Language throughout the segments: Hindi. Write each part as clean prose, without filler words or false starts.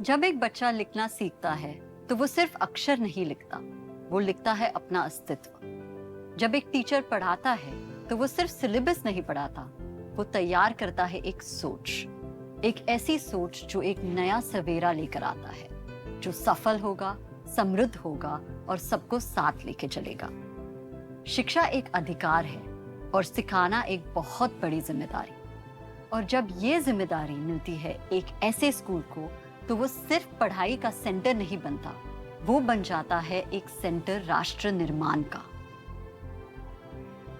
जब एक बच्चा लिखना सीखता है तो वो सिर्फ अक्षर नहीं लिखता, वो लिखता है अपना अस्तित्व। जब एक टीचर पढ़ाता है तो वो सिर्फ सिलेबस नहीं पढ़ाता, वो तैयार करता है एक सोच, एक ऐसी सोच जो एक नया सवेरा लेकर आता है, जो सफल होगा, समृद्ध होगा और सबको साथ लेके चलेगा। शिक्षा एक अधिकार है और सिखाना एक बहुत बड़ी जिम्मेदारी। और जब ये जिम्मेदारी मिलती है एक ऐसे स्कूल को, तो वो सिर्फ पढ़ाई का सेंटर नहीं बनता, वो बन जाता है एक सेंटर राष्ट्र निर्माण का।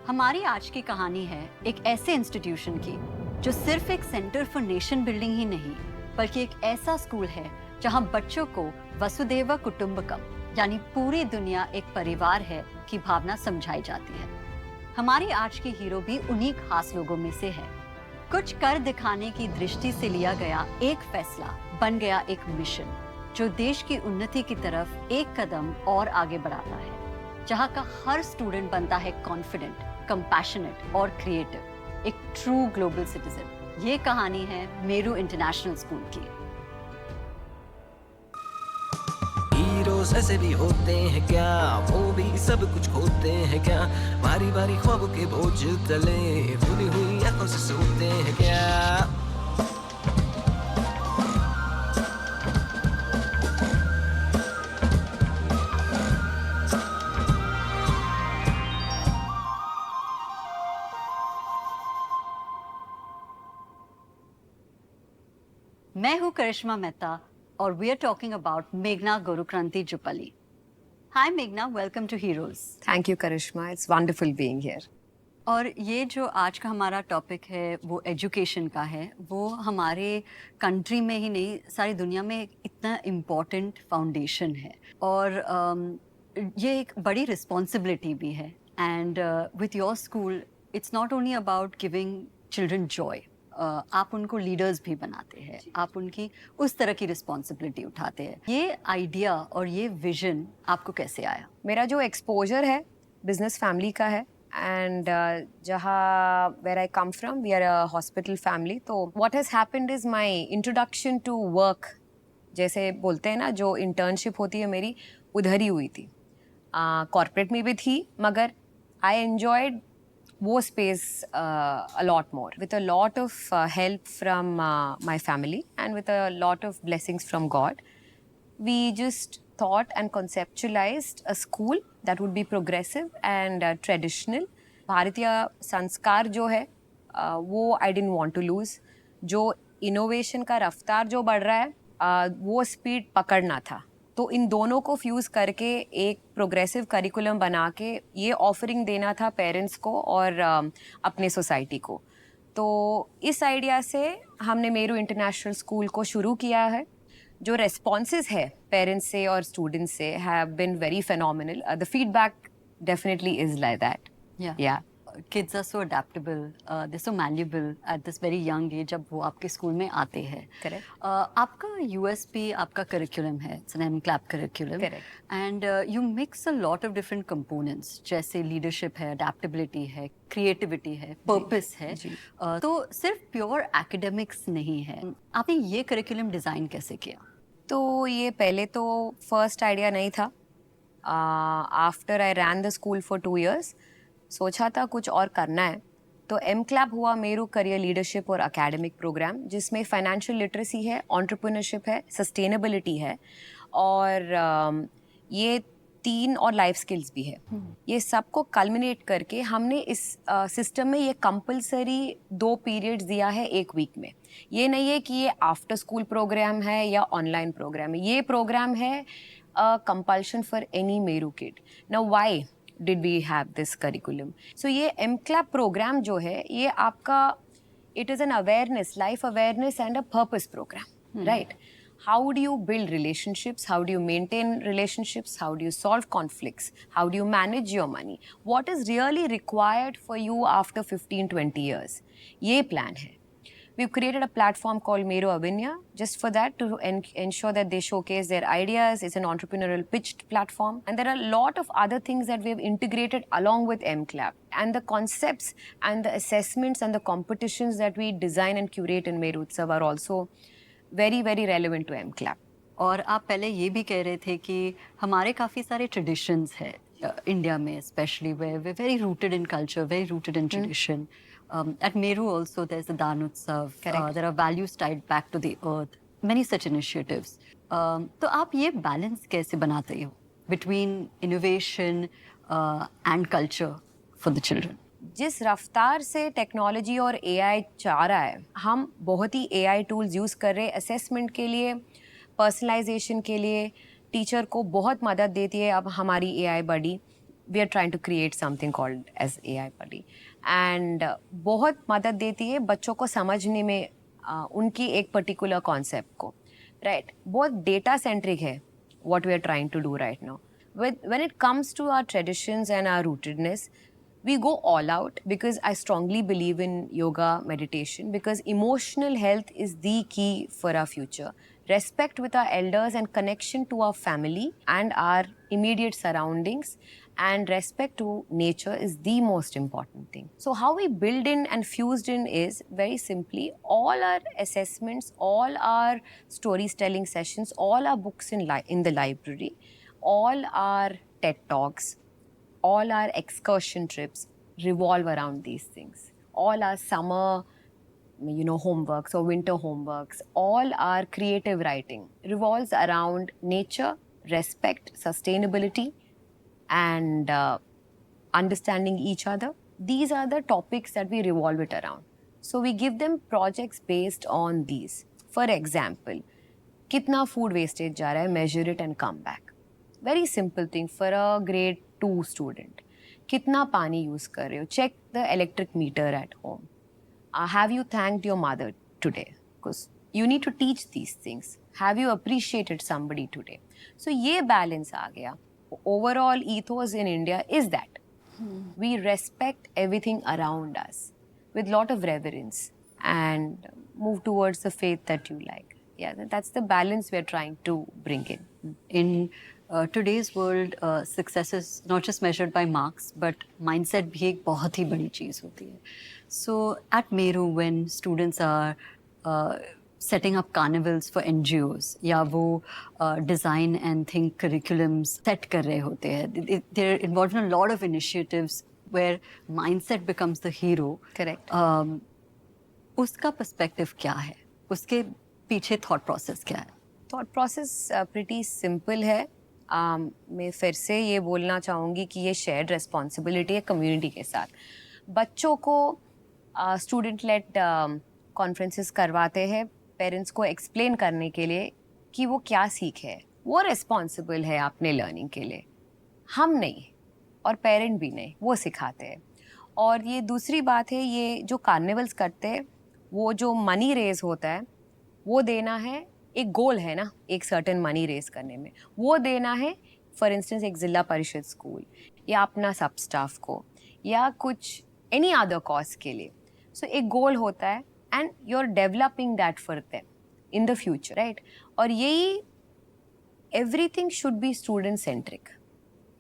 हमारी आज की कहानी है एक ऐसे इंस्टीट्यूशन की जो सिर्फ एक सेंटर फॉर नेशन बिल्डिंग ही नहीं, बल्कि एक ऐसा स्कूल है जहां बच्चों को वसुदेव कुटुंबकम यानी पूरी दुनिया एक परिवार है की भावना समझाई जाती है। हमारी आज की हीरो भी उन्हीं खास लोगों में से है। कुछ कर दिखाने की दृष्टि से लिया गया एक फैसला बन गया एक मिशन, जो देश की उन्नति की तरफ एक कदम और आगे बढ़ाता है, जहां का हर स्टूडेंट बनता है कॉन्फिडेंट, कंपैशनेट और क्रिएटिव, एक ट्रू ग्लोबल सिटीजन। ये कहानी है मेरू इंटरनेशनल स्कूल की। हीरोज ऐसे भी होते हैं क्या, वो भी सब कुछ खोते हैं क्या, बारी बारी ख्वाबों के बोझ तले भूली हुई आंखों से सोते हैं क्या। मैं हूं करिश्मा मेहता और वी आर टॉकिंग अबाउट मेघना गुरुक्रांति जुपली। हाय मेघना, welcome to Heroes. Thank you, Karishma. It's wonderful being here. और ये जो आज का हमारा टॉपिक है वो एजुकेशन का है। वो हमारे कंट्री में ही नहीं, सारी दुनिया में इतना इम्पोर्टेंट फाउंडेशन है और ये एक बड़ी रिस्पॉन्सिबिलिटी भी है। And with your school it's not only about giving children Joy, आप उनको लीडर्स भी बनाते हैं, आप उनकी उस तरह की रिस्पॉन्सिबिलिटी उठाते हैं। ये आइडिया और ये विजन आपको कैसे आया? मेरा जो एक्सपोजर है बिजनेस फैमिली का है एंड जहाँ where I come from we are a hospital family. तो what has happened is my introduction to work, जैसे बोलते हैं ना, जो इंटर्नशिप होती है मेरी उधर ही हुई थी। कॉर्पोरेट में भी थी, मगर आई एन्जॉयड वो space a lot more with a lot of help from my family and with a lot of blessings from God. We just thought and conceptualized a school that would be progressive and traditional. भारतीय संस्कार जो है वो I didn't want to lose. जो इनोवेशन का रफ्तार जो बढ़ रहा है वो स्पीड पकड़ना था। तो इन दोनों को फ्यूज़ करके एक प्रोग्रेसिव करिकुलम बना के ये ऑफरिंग देना था पेरेंट्स को और अपने सोसाइटी को। तो इस आइडिया से हमने मेरू इंटरनेशनल स्कूल को शुरू किया है। जो रेस्पॉन्सेज है पेरेंट्स से और स्टूडेंट्स से have been very phenomenal. The feedback definitely is like that. Yeah kids are so adaptable, they so malleable at this very young age जब वो आपके स्कूल में आते हैं। करेक्ट। आपका यूएसपी आपका करिकुलम है, इट्स एन एमक्लैप curriculum, and you mix a lot of different components, जैसे लीडरशिप है, अडेप्टेबिलिटी है, क्रिएटिविटी है, पर्पस है। तो सिर्फ प्योर एकेडमिक्स नहीं है। आपने ये करिकुलम डिज़ाइन कैसे किया? तो ये पहले तो फर्स्ट आइडिया नहीं था। After I rain the school for 2 years सोचा था कुछ और करना है, तो एमक्लैप हुआ मेरू करियर लीडरशिप और एकेडमिक प्रोग्राम, जिसमें फाइनेंशियल लिटरेसी है, एंटरप्रेन्योरशिप है, सस्टेनेबिलिटी है और ये 3 और लाइफ स्किल्स भी है। ये सबको कल्मिनेट करके हमने इस सिस्टम में ये कंपलसरी 2 पीरियड्स दिया है 1 वीक में। ये नहीं है कि ये आफ्टर स्कूल प्रोग्राम है या ऑनलाइन प्रोग्राम है, ये प्रोग्राम है compulsion for any Meru kid. Now why did we have this curriculum? So ये MCLAP program जो है ये आपका it is an awareness, life awareness and a purpose program, right? How do you build relationships? How do you maintain relationships? How do you solve conflicts? How do you manage your money? What is really required for you after 15-20 years? ये plan है। We've created a platform called Meru Avinya just for that, to ensure that they showcase their ideas. It's an entrepreneurial pitched platform. And there are a lot of other things that we have integrated along with MCLAP. And the concepts and the assessments and the competitions that we design and curate in Meru Utsav are also very, very relevant to MCLAP. और आप पहले ये भी कह रहे थे कि हमारे काफ़ी सारे ट्रेडिशंस है इंडिया में, specially way very rooted in culture, very rooted in tradition. At Meru also there's the Dan Utsav. Correct. There are values tied back to the earth. Many such initiatives. तो आप ये बैलेंस कैसे बनाते हो between innovation and culture for the children? जिस रफ्तार से टेक्नोलॉजी और एआई चाह रहा है, हम बहुत ही एआई टूल्स यूज़ कर रहे हैं असेसमेंट के लिए, पर्सनलाइजेशन के लिए. टीचर को बहुत मदद देती है अब हमारी AI buddy. We are trying to create something called as AI buddy, and बहुत मदद देती है बच्चों को समझने में उनकी एक पर्टिकुलर कॉन्सेप्ट को. राइट, बहुत डेटा सेंट्रिक है what we are trying to do right now. When it comes to our traditions and our rootedness, we go all out because I strongly believe in yoga, meditation, because emotional health is the key for our future. Respect with our elders and connection to our family and our immediate surroundings, and respect to nature is the most important thing. So how we build in and fused in is very simply all our assessments, all our storytelling sessions, all our books in the library, all our TED Talks, all our excursion trips revolve around these things. All our summer, homeworks or winter homeworks, all our creative writing revolves around nature, respect, sustainability, and understanding each other. These are the topics that we revolve it around. So we give them projects based on these. For example, kitna food wastage जा रहा है, measure it and come back. Very simple thing for a grade 2 student. कितना पानी यूज कर रहे हो? Check the electric meter at home. Have you thanked your mother today? Because you need to teach these things. Have you appreciated somebody today? So ये balance आ गया. Overall ethos in India is that we respect everything around us with lot of reverence and move towards the faith that you like. Yeah, that's the balance we are trying to bring in. In today's world, success is not just measured by marks, but mindset भी एक बहुत ही बड़ी चीज़ होती है. So at Meru, when students are setting up carnivals for NGOs, या वो design and think curriculums set कर रहे होते हैं, they're involved in a lot of initiatives where mindset becomes the hero. Correct. उसका perspective क्या है? उसके पीछे thought process क्या है? Thought process pretty simple है. मैं फिर से ये बोलना चाहूँगी कि ये शेयर्ड रिस्पॉन्सिबिलिटी है कम्युनिटी के साथ. बच्चों को स्टूडेंट लेड कॉन्फ्रेंसेस करवाते हैं पेरेंट्स को एक्सप्लेन करने के लिए कि वो क्या सीखे. वो रिस्पॉन्सिबल है अपने लर्निंग के लिए, हम नहीं और पेरेंट भी नहीं, वो सिखाते हैं. और ये दूसरी बात है, ये जो कार्निवल्स करते हैं वो जो मनी रेज होता है वो देना है. एक गोल है ना एक सर्टेन मनी रेज करने में, वो देना है फॉर इंस्टेंस एक ज़िला परिषद स्कूल या अपना सब स्टाफ को या कुछ एनी अदर कॉज के लिए. सो एक गोल होता है and you are developing that for them in the future, right. और यही everything should be student centric.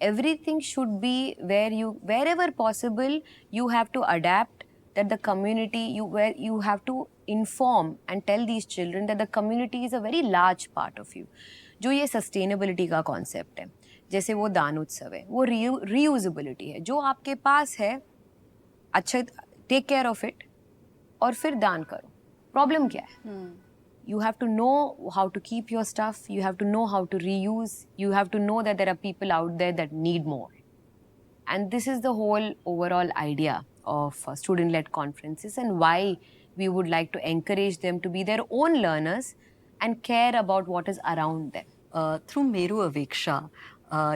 Everything should be wherever possible you have to adapt that the community, where you have to inform and tell these children that the community is a very large part of you. जो ये sustainability का concept है, जैसे वो दान उत्सव है, वो reusability है. जो आपके पास है अच्छा take care of it और फिर दान करो. Problem क्या है? You have to know how to keep your stuff, you have to know how to reuse, you have to know that there are people out there that need more. And this is the whole overall idea of student-led conferences and why we would like to encourage them to be their own learners and care about what is around them. Through Meru Aveksha,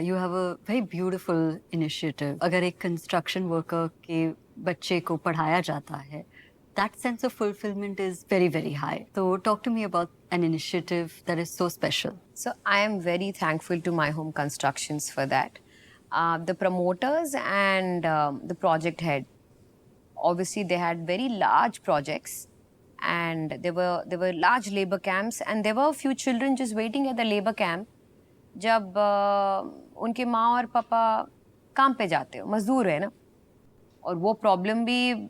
you have a very beautiful initiative. अगर एक construction worker के बच्चे को पढ़ाया जाता है, that sense of fulfillment is very, very high. So talk to me about an initiative that is so special. So I am very thankful to My Home Constructions for that. The promoters and the project head, obviously they had very large projects and there were large labor camps and there were a few children just waiting at the labor camp जब उनके माँ और पापा काम पे जाते हो, मजदूर है ना, और वो प्रॉब्लम भी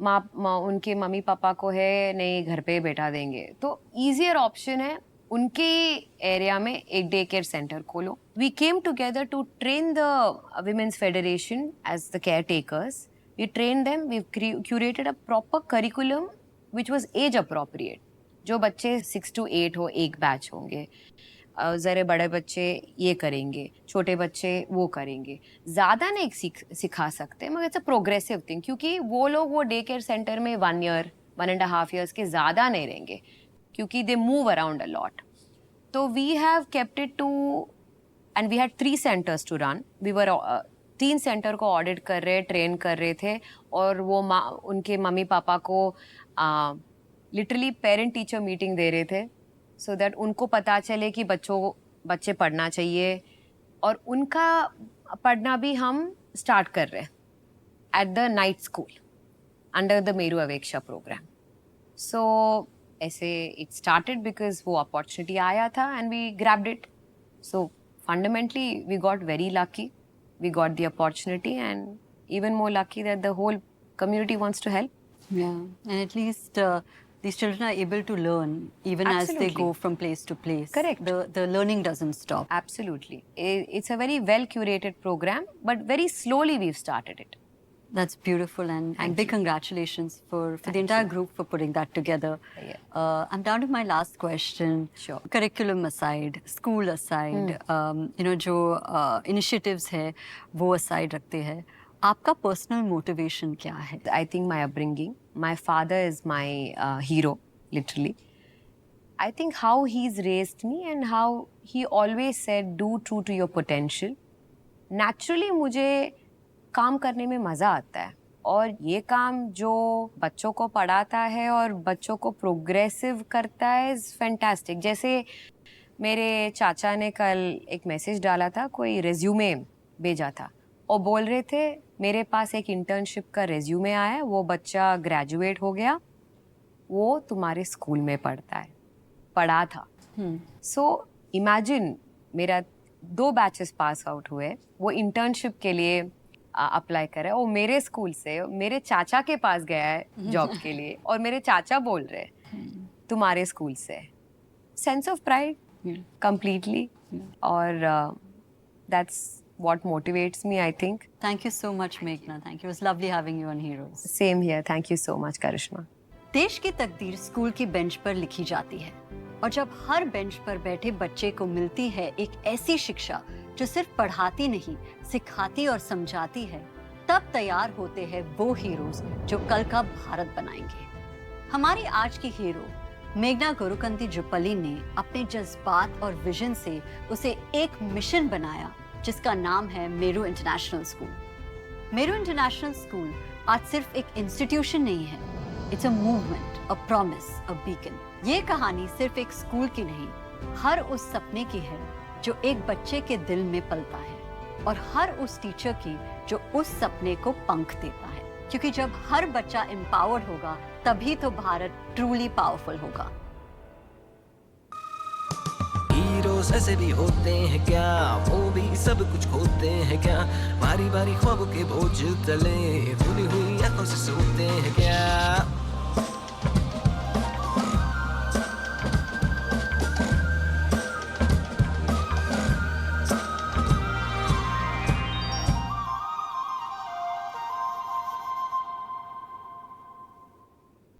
माँ उनके मम्मी पापा को है, नहीं घर पे बैठा देंगे. तो ईजियर ऑप्शन है उनके एरिया में एक डे केयर सेंटर खोलो. We came together to train the womens federation as the care takers. We train them. We curated a proper curriculum which was age appropriate. जो बच्चे 6 to 8 हो, एक बैच होंगे. ज़रे बड़े बच्चे ये करेंगे, छोटे बच्चे वो करेंगे. ज़्यादा नहीं सिखा सकते, मगर इट्स अ प्रोग्रेसिव थिंग, क्योंकि वो लोग वो डे केयर सेंटर में 1 year, 1.5 years के ज़्यादा नहीं रहेंगे, क्योंकि they move around a lot. तो we have kept it to, and we had 3 centers to run. We were 3 centre को ऑडिट कर रहे, ट्रेन कर रहे थे, और वो उनके मम्मी पापा को लिटरली पेरेंट टीचर मीटिंग दे रहे थे, सो दैट उनको पता चले कि बच्चे पढ़ना चाहिए. और उनका पढ़ना भी हम स्टार्ट कर रहे हैं at the night school under the Meru Aveksha programme. So ऐसे इट स्टार्टेड बिकॉज वो अपॉर्चुनिटी आया था and we grabbed it. So fundamentally we got very lucky. We got the opportunity, and even more lucky that the whole community wants to help. Yeah, and at least these children are able to learn even as they Absolutely. go from place to place. Correct. The learning doesn't stop. Absolutely. It's a very well curated program, but very slowly we've started it. That's beautiful, and big congratulations for the entire group for putting that together. Yeah. I'm down to my last question. Sure. Curriculum aside, school aside, जो initiatives है वो aside रखते हैं, आपका personal motivation क्या है? I think my upbringing. My father is my hero, literally. I think how he's raised me and how he always said, do true to your potential. Naturally, मुझे काम करने में मज़ा आता है, और ये काम जो बच्चों को पढ़ाता है और बच्चों को प्रोग्रेसिव करता है इज़ फैंटास्टिक. जैसे मेरे चाचा ने कल एक मैसेज डाला था, कोई रेज्यूमे भेजा था, और बोल रहे थे मेरे पास एक इंटर्नशिप का रेज्यूमे आया है, वो बच्चा ग्रेजुएट हो गया, वो तुम्हारे स्कूल में पढ़ा था. सो इमेजिन, मेरा 2 बैचेस पास आउट हुए, वो इंटर्नशिप के लिए अप्लाई करे, और मेरे स्कूल से मेरे चाचा के पास गया है जॉब के लिए, और मेरे चाचा बोल रहे तुम्हारे स्कूल से. सेंस ऑफ प्राइड completely, और that's what motivates me, I think. Thank you so much, Meghna. Thank you. It was lovely having you on Heroes. Same here. Thank you so much, Karishma. देश की तकदीर स्कूल की बेंच पर लिखी जाती है, और जब हर बेंच पर बैठे बच्चे को मिलती है एक ऐसी शिक्षा जो सिर्फ पढ़ाती नहीं, सिखाती और समझाती है, तब तैयार होते हैं वो हीरोज जो कल का भारत बनाएंगे. हमारी आज की हीरो मेघना गुरुकंती जुप्पली ने अपने जज्बात और विजन से उसे एक मिशन बनाया, जिसका नाम है Meru international school. Meru international school आज सिर्फ एक इंस्टीट्यूशन नहीं है, it's a movement, a promise, a beacon. ये कहानी सिर्फ एक स्कूल की नहीं, हर उस सपने की है जो एक बच्चे के दिल में पलता है, और हर उस टीचर की जो उस सपने को पंख देता है. क्योंकि जब हर बच्चा एम्पावर्ड होगा, तभी तो भारत ट्रूली पावरफुल होगा. हीरोज ऐसे भी होते हैं क्या, वो भी सब कुछ खोते हैं क्या, बारी बारी ख्वाबों के बोझ तले, भूली हुई आंखों से सोते हैं क्या.